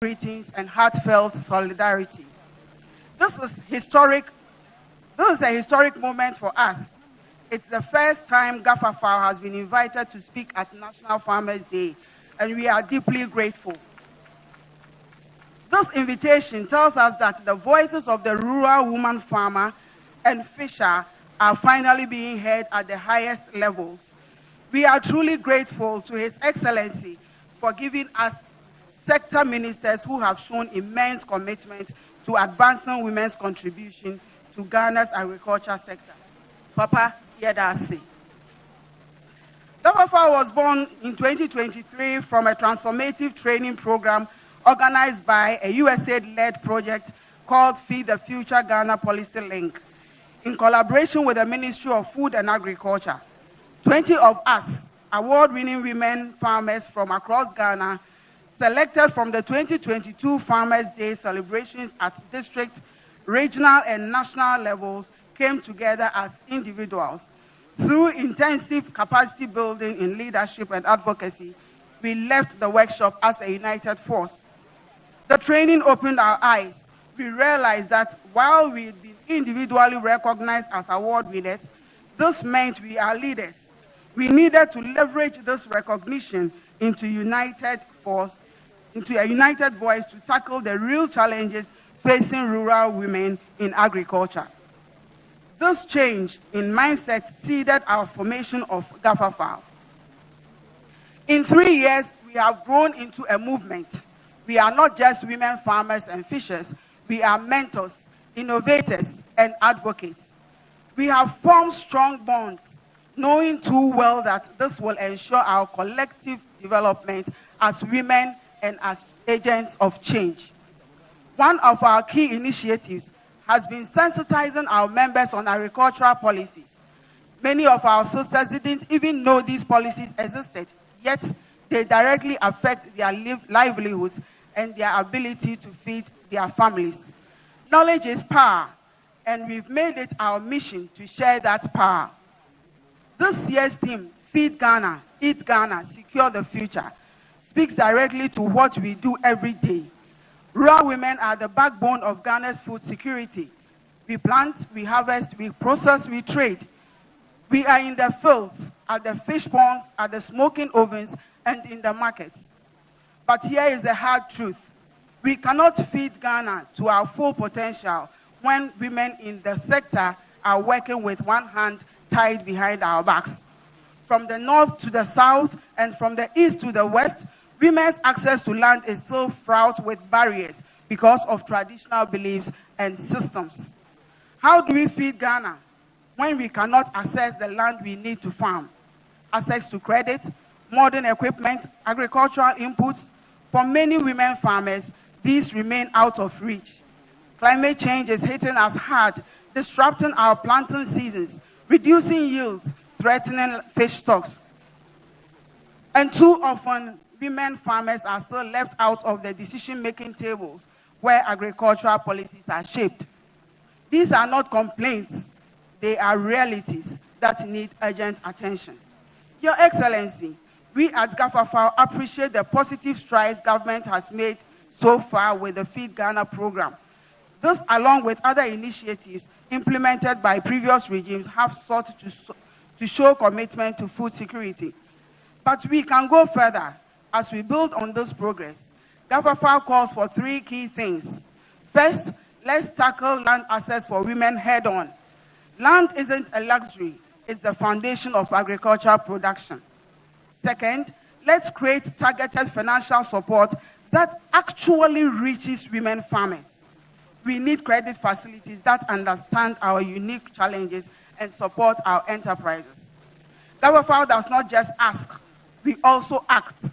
greetings and heartfelt solidarity. This is historic. This is a historic moment for us. It's the first time GAFAFAO has been invited to speak at National Farmers' Day, and we are deeply grateful. This invitation tells us that the voices of the rural woman farmer and fisher are finally being heard at the highest levels. We are truly grateful to His Excellency for giving us sector ministers who have shown immense commitment to advancing women's contribution to Ghana's agriculture sector. Papa Yedasi. GAFAFAO was born in 2023 from a transformative training program organized by a USAID-led project called Feed the Future Ghana Policy Link, in collaboration with the Ministry of Food and Agriculture. 20 of us, award-winning women farmers from across Ghana, selected from the 2022 Farmers' Day celebrations at district, regional, and national levels, came together as individuals. Through intensive capacity building in leadership and advocacy, we left the workshop as a united force. The training opened our eyes. We realized that while we'd been individually recognized as award winners, this meant we are leaders. We needed to leverage this recognition into a united voice to tackle the real challenges facing rural women in agriculture. This change in mindset seeded our formation of GAFAFAO. In 3 years, we have grown into a movement. We are not just women farmers and fishers. We are mentors, innovators, and advocates. We have formed strong bonds, knowing too well that this will ensure our collective development as women and as agents of change. One of our key initiatives has been sensitizing our members on agricultural policies. Many of our sisters didn't even know these policies existed, yet they directly affect their livelihoods and their ability to feed their families. Knowledge is power, and we've made it our mission to share that power. This year's theme, Feed Ghana, Eat Ghana, Secure the Future, speaks directly to what we do every day. Rural women are the backbone of Ghana's food security. We plant, we harvest, we process, we trade. We are in the fields, at the fish ponds, at the smoking ovens, and in the markets. But here is the hard truth. We cannot feed Ghana to our full potential when women in the sector are working with one hand tied behind our backs. From the north to the south and from the east to the west, women's access to land is still fraught with barriers because of traditional beliefs and systems. How do we feed Ghana when we cannot access the land we need to farm? Access to credit, modern equipment, agricultural inputs. For many women farmers, these remain out of reach. Climate change is hitting us hard, disrupting our planting seasons, reducing yields, threatening fish stocks. And too often, women farmers are still left out of the decision-making tables where agricultural policies are shaped. These are not complaints, they are realities that need urgent attention. Your Excellency, we at GAFAFAO appreciate the positive strides government has made so far with the Feed Ghana program. This, along with other initiatives implemented by previous regimes, have sought to show commitment to food security. But we can go further. As we build on this progress, GAFAFAO calls for 3 key things. First, let's tackle land access for women head-on. Land isn't a luxury, it's the foundation of agricultural production. Second, let's create targeted financial support that actually reaches women farmers. We need credit facilities that understand our unique challenges and support our enterprises. GAFAFAO does not just ask, we also act.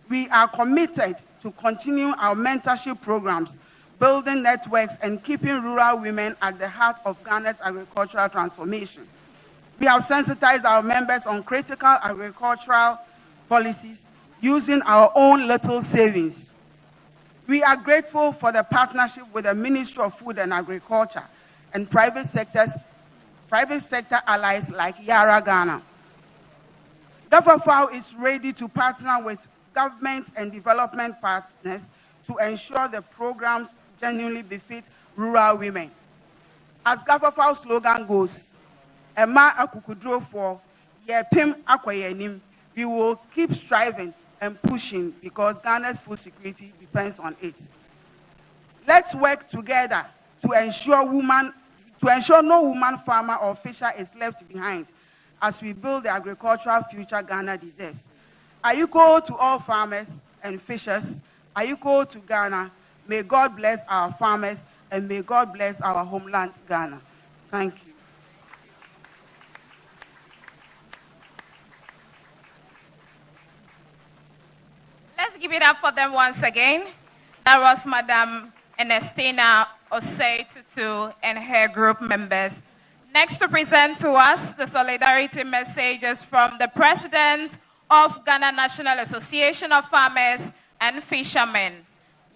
We are committed to continue our mentorship programs, building networks, and keeping rural women at the heart of Ghana's agricultural transformation. We have sensitized our members on critical agricultural policies using our own little savings. We are grateful for the partnership with the Ministry of Food and Agriculture and private sector allies like Yara Ghana. GAFAFAO is ready to partner with government and development partners to ensure the programs genuinely befit rural women. As Gafafau's slogan goes, Emma Akukudro for Yepim Akwayenim, we will keep striving and pushing because Ghana's food security depends on it. Let's work together to ensure no woman farmer or fisher is left behind as we build the agricultural future Ghana deserves. Ayuko to all farmers and fishers, Ayuko to Ghana. May God bless our farmers and may God bless our homeland, Ghana. Thank you. Let's give it up for them once again. That was Madam Ernestina Osei Tutu and her group members. Next to present to us the solidarity messages from the President of Ghana National Association of Farmers and Fishermen,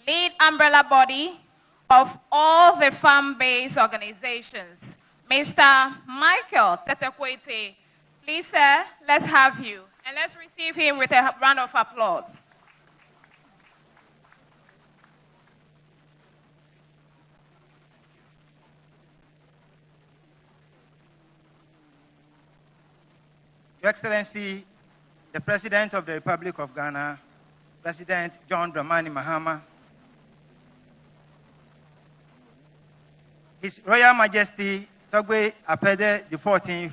lead umbrella body of all the farm-based organizations, Mr. Michael Tetekwete. Please, sir, let's have you. And let's receive him with a round of applause. Your Excellency, the President of the Republic of Ghana, President John Dramani Mahama, His Royal Majesty Togwe Apede the 14th,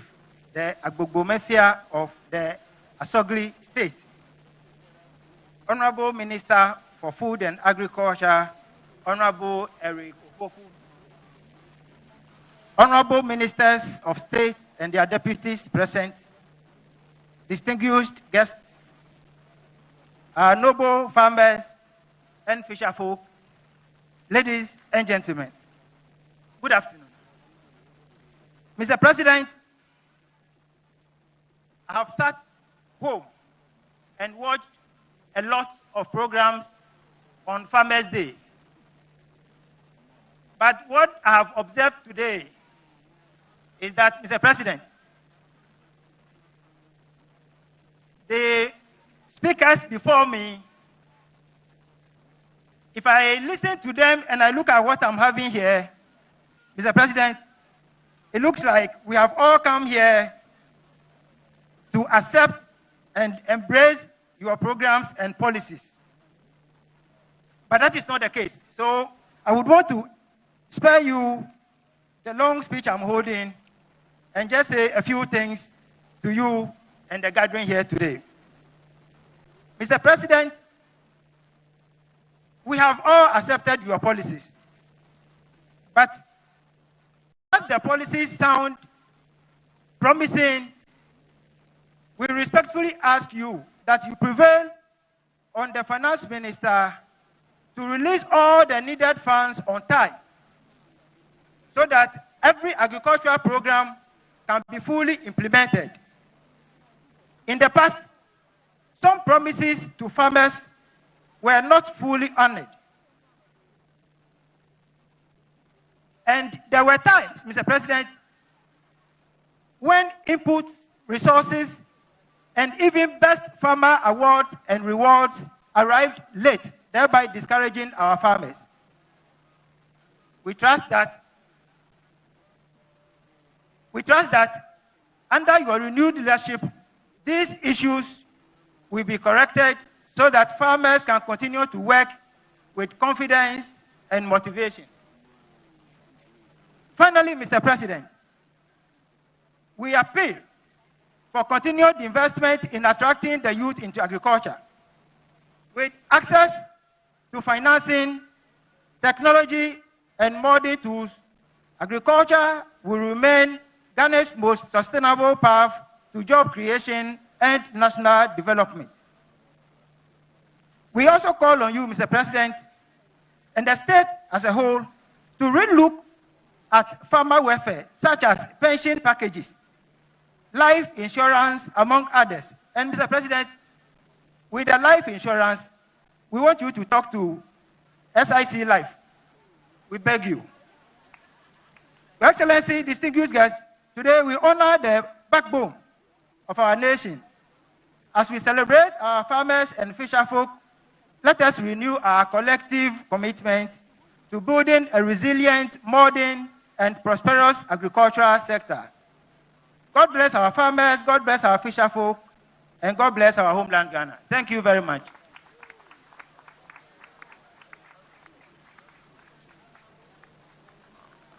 the Agbogbomefia of the Asogli State, Honorable Minister for Food and Agriculture, Honorable Eric Opoku, Honorable Ministers of State and their deputies present, distinguished guests, our noble farmers and fisherfolk, ladies and gentlemen, good afternoon. Mr. President, I have sat home and watched a lot of programs on Farmers' Day. But what I have observed today is that, Mr. President, the speakers before me, if I listen to them and I look at what I'm having here, Mr. President, it looks like we have all come here to accept and embrace your programs and policies. But that is not the case. So I would want to spare you the long speech I'm holding and just say a few things to you and the gathering here today. Mr. President, we have all accepted your policies. But as the policies sound promising, we respectfully ask you that you prevail on the finance minister to release all the needed funds on time so that every agricultural program can be fully implemented. In the past, some promises to farmers were not fully honored. And there were times, Mr. President, when inputs, resources, and even best farmer awards and rewards arrived late, thereby discouraging our farmers. We trust that under your renewed leadership, these issues will be corrected so that farmers can continue to work with confidence and motivation. Finally, Mr. President, we appeal for continued investment in attracting the youth into agriculture. With access to financing, technology, and modern tools, agriculture will remain Ghana's most sustainable path to job creation and national development. We also call on you, Mr. President, and the state as a whole to relook at farmer welfare, such as pension packages, life insurance, among others. And Mr. President, with the life insurance, we want you to talk to SIC Life. We beg you. Your Excellency, distinguished guests, today we honor the backbone of our nation as we celebrate our farmers and fisherfolk let us renew our collective commitment to building a resilient, modern, and prosperous agricultural sector. God bless our farmers, God bless our fisher folk, and God bless our homeland, Ghana. Thank you very much.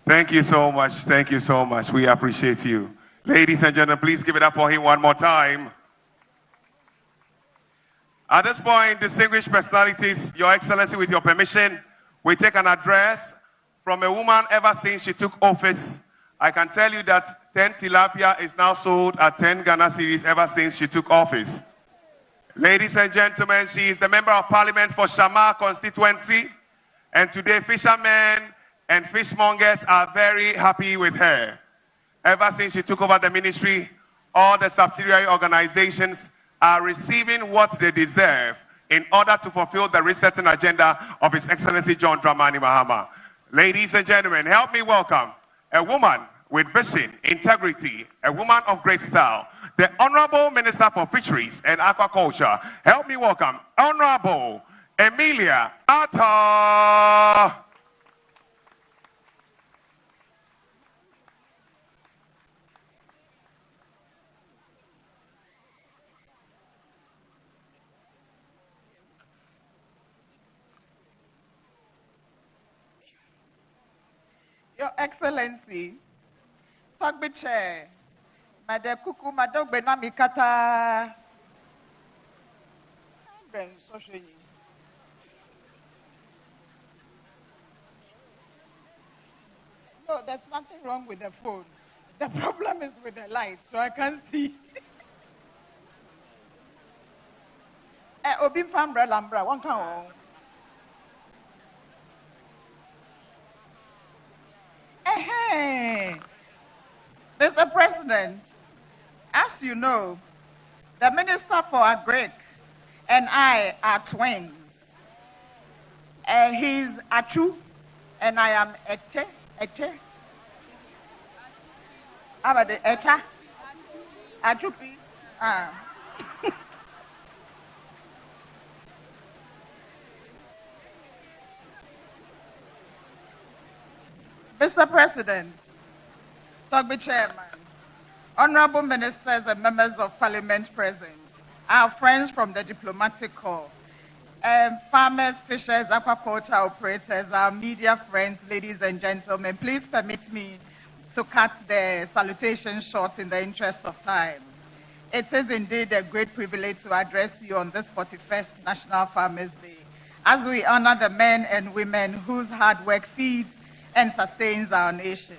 Thank you so much. Thank you so much. We appreciate you. Ladies and gentlemen, please give it up for him one more time. At this point, distinguished personalities, Your Excellency, with your permission, we take an address from a woman ever since she took office. I can tell you that 10 tilapia is now sold at 10 Ghana cedis ever since she took office. Ladies and gentlemen, she is the Member of Parliament for Shamar constituency, and today fishermen and fishmongers are very happy with her. Ever since she took over the ministry, all the subsidiary organizations are receiving what they deserve in order to fulfill the resetting agenda of His Excellency John Dramani Mahama. Ladies and gentlemen, help me welcome a woman with vision, integrity, a woman of great style, the Honorable Minister for Fisheries and Aquaculture. Help me welcome Honorable Emilia Atta. Your Excellency, Togbe Chair, Madam Kuku, Madam Benami Kata. No, there's nothing wrong with the phone. The problem is with the light, so I can't see. Obim Fambra Lambra, one can. Mr. President, as you know, the Minister for Agric and I are twins. He's Achu and I am Eche. How about the Echa? Achupi. Mr. President, Togbe Chairman, Honorable Ministers and Members of Parliament present, our friends from the Diplomatic Corps, farmers, fishers, aquaculture operators, our media friends, ladies and gentlemen, please permit me to cut the salutation short in the interest of time. It is indeed a great privilege to address you on this 41st National Farmers Day, as we honor the men and women whose hard work feeds and sustains our nation.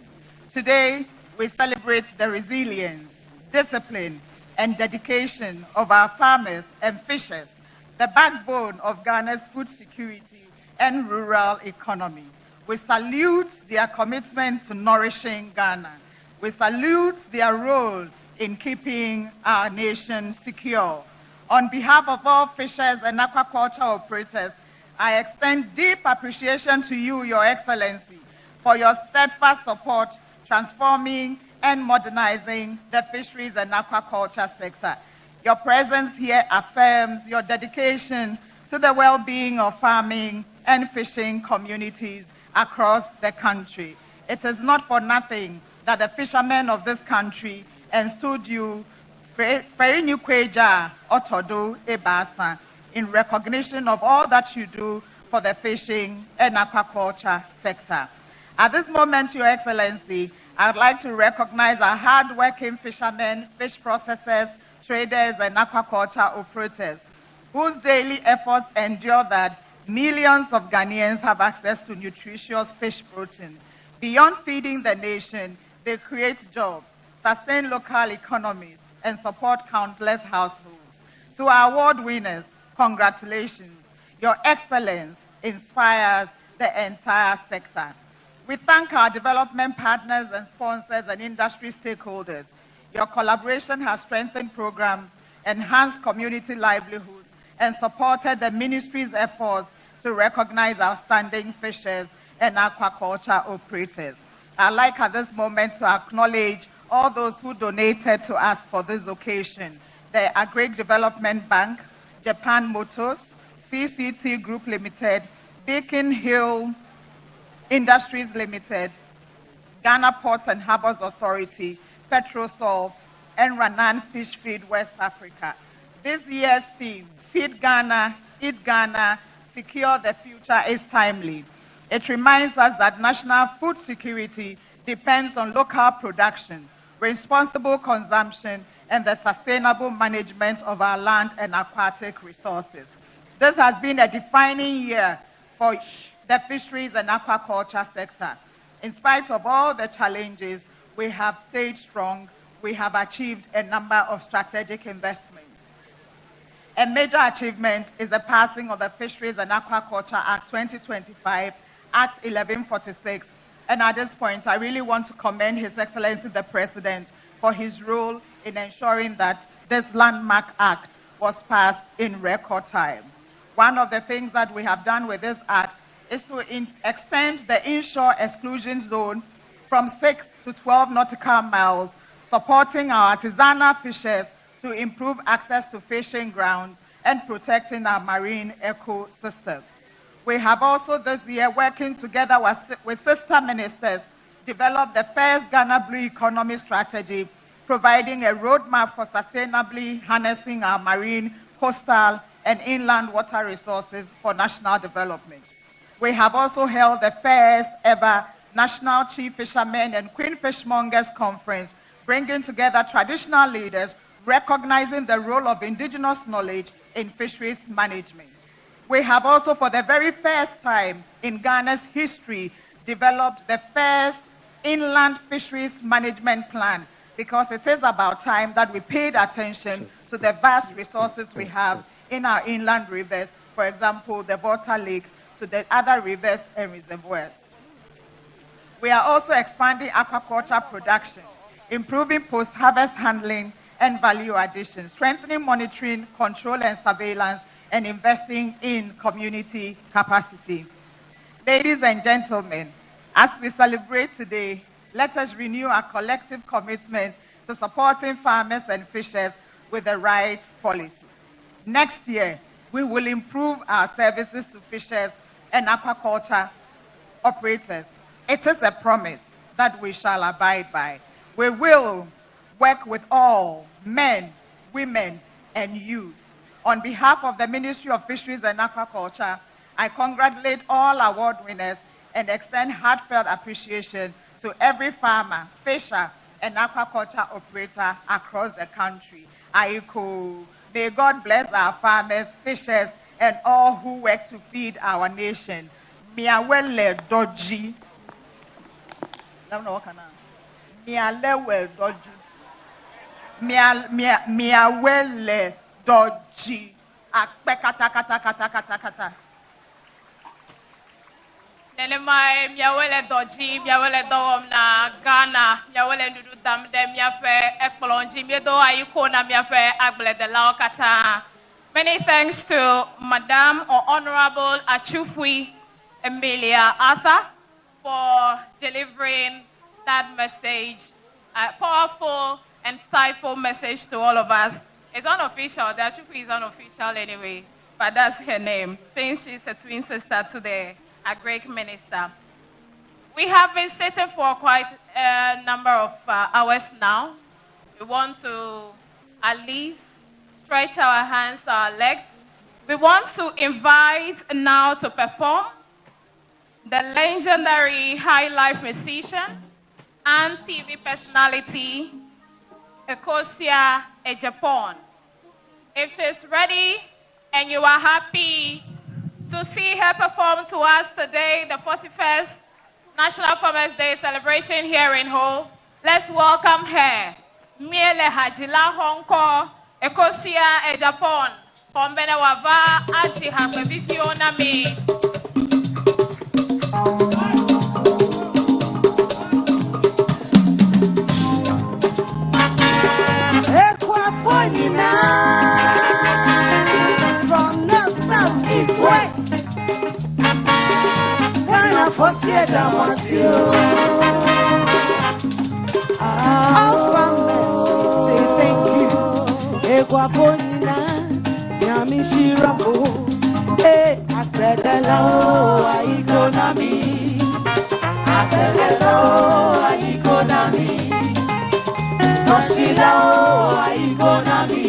Today, we celebrate the resilience, discipline, and dedication of our farmers and fishers, the backbone of Ghana's food security and rural economy. We salute their commitment to nourishing Ghana. We salute their role in keeping our nation secure. On behalf of all fishers and aquaculture operators, I extend deep appreciation to you, Your Excellency, for your steadfast support transforming and modernizing the fisheries and aquaculture sector. Your presence here affirms your dedication to the well-being of farming and fishing communities across the country. It is not for nothing that the fishermen of this country enstood you Kweja Otodo Ebasa in recognition of all that you do for the fishing and aquaculture sector. At this moment, Your Excellency, I would like to recognize our hard-working fishermen, fish processors, traders, and aquaculture operators, whose daily efforts ensure that millions of Ghanaians have access to nutritious fish protein. Beyond feeding the nation, they create jobs, sustain local economies, and support countless households. To our award winners, congratulations. Your excellence inspires the entire sector. We thank our development partners and sponsors and industry stakeholders. Your collaboration has strengthened programs, enhanced community livelihoods, and supported the ministry's efforts to recognize outstanding fishers and aquaculture operators. I'd like at this moment to acknowledge all those who donated to us for this occasion. The Agric Development Bank, Japan Motors, CCT Group Limited, Beacon Hill Industries Limited, Ghana Ports and Harbors Authority, Petrosol, and Ranan Fish Feed West Africa. This year's theme, Feed Ghana, Eat Ghana, Secure the Future, is timely. It reminds us that national food security depends on local production, responsible consumption, and the sustainable management of our land and aquatic resources. This has been a defining year for the fisheries and aquaculture sector. In spite of all the challenges, we have stayed strong. We have achieved a number of strategic investments. A major achievement is the passing of the Fisheries and Aquaculture Act 2025, Act 1146. And at this point, I really want to commend His Excellency the President for his role in ensuring that this landmark act was passed in record time. One of the things that we have done with this act is to extend the inshore exclusion zone from 6 to 12 nautical miles, supporting our artisanal fishers to improve access to fishing grounds and protecting our marine ecosystems. We have also this year, working together with sister ministers, developed the first Ghana Blue Economy Strategy, providing a roadmap for sustainably harnessing our marine, coastal, and inland water resources for national development. We have also held the first ever National Chief Fishermen and Queen Fishmongers Conference, bringing together traditional leaders, recognizing the role of indigenous knowledge in fisheries management. We have also, for the very first time in Ghana's history, developed the first inland fisheries management plan, because it is about time that we paid attention to the vast resources we have in our inland rivers, for example, the Volta Lake, to the other rivers and reservoirs. We are also expanding aquaculture production, improving post-harvest handling and value addition, strengthening monitoring, control, and surveillance, and investing in community capacity. Ladies and gentlemen, as we celebrate today, let us renew our collective commitment to supporting farmers and fishers with the right policies. Next year, we will improve our services to fishers and aquaculture operators. It is a promise that we shall abide by. We will work with all men, women, and youth. On behalf of the Ministry of Fisheries and Aquaculture, I congratulate all award winners and extend heartfelt appreciation to every farmer, fisher, and aquaculture operator across the country. May God bless our farmers, fishers, and all who work to feed our nation. Miawele doji. Miawele doji. Miawele doji. Akpe kata kata kata kata kata. Nelemai miawele doji, miawele dowom na Ghana, miawele nudu damde miafe ekplonji, miedo ayiko na miafe agle de lao kata. Many thanks to Madam or Honorable Achufwi Emilia Arthur for delivering that message, a powerful and insightful message to all of us. It's unofficial, the Achufwi is unofficial anyway, but that's her name, since she's a twin sister to a great minister. We have been sitting for quite a number of hours now. We want to at least stretch our hands, our legs. We want to invite now to perform the legendary high life musician and TV personality, Ecosia Ejapon. If she's ready and you are happy to see her perform to us today, the 41st National Farmers Day celebration here in Ho, let's welcome her. Miele Hajila Hongko, Ecosia Ejapon, Pombene Wava, Aji Hakwebifiona Me. From north, south, east, west, Ghana for Sierra Monsieur. All farmers say thank you. Equafonina, Yamishi Rambo, Agbẹ̀dẹ̀lá o, àyíkóná mi. Agbẹ̀dẹ̀lá o, àyíkóná mi. Tọ́sílá o, àyíkóná mi.